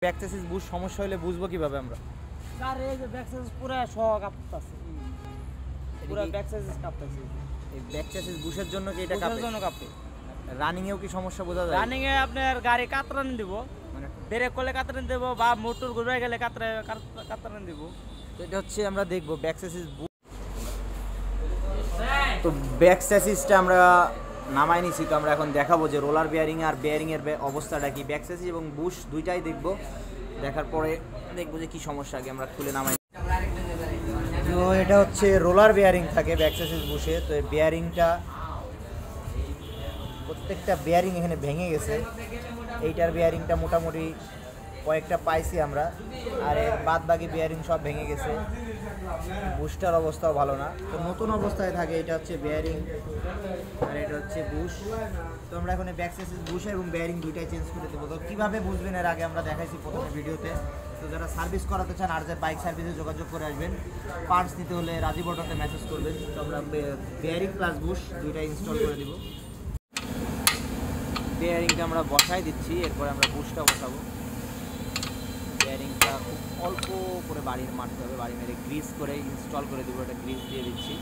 Back chassis Bush সমস্যা হলে বুঝবো কিভাবে আমরা? স্যার এই যে ব্যাক চেসিস পুরো সহ কাঁপতাছে, পুরো ব্যাক চেসিস কাঁপতাছে। এই ব্যাক চেসিস বুশের জন্য কি এটা বুশের কাঁপে? জন্য কাঁপে। রানিং এও কি সমস্যা বোঝা যায়? রানিং এ আপনার গাড়ি কাতরান দিব, মানে ব্রেক করলে কাতরান দেব বা মোটর ঘুরে গেলে কাতরান দিব। তো এটা হচ্ছে আমরা দেখবো ব্যাক চেসিস বুশ। তো ব্যাক চেসিসটা আমরা নামাই নিছি, তো আমরা এখন দেখাবো যে রোলার বেয়ারিং আর বেয়ারিং এর অবস্থাটা কি। ব্যাক চেসিস এবং বুশ দুইটাই দেখবো, দেখার পরে দেখবো যে কি সমস্যা। আগে আমরা খুলে নামাই। তো এটা হচ্ছে রোলার বেয়ারিং থাকে ব্যাক চেসিস বুশে। তো এই বেয়ারিংটা প্রত্যেকটা বেয়ারিং এখানে ভেঙে গেছে। এইটার বেয়ারিংটা মোটামুটি কয়েকটা পাইছি আমরা, আর এর বাদ বাকি বেয়ারিং সব ভেঙে গেছে। বুশটার অবস্থাও ভালো না, তো নতুন অবস্থায় থাকে। এটা হচ্ছে বেয়ারিং আর এটা হচ্ছে বুশ। তো আমরা এখন ব্যাক চেসিস বুশ এবং বেয়ারিং দুইটাই চেঞ্জ করে দেবো। তো কীভাবে বুঝবেন এর আগে আমরা দেখাইছি প্রথমে ভিডিওতে। তো যারা সার্ভিস করাতে চান আর যে বাইক সার্ভিসে যোগাযোগ করে আসবেন, পার্টস নিতে হলে রাজীব অটোতে মেসেজ করবেন। তো আমরা বেয়ারিং প্লাস বুশ দুইটাই ইনস্টল করে দেবো। বেয়ারিংটা আমরা বসাই দিচ্ছি, এরপরে আমরা বুশটা বসাবো। বেয়ারিংটা খুব অল্প করে বাড়ি মারতে হবে, বাড়ি মেরে গ্রিস করে ইনস্টল করে দেবো। এটা গ্রিস দিয়ে দিচ্ছি।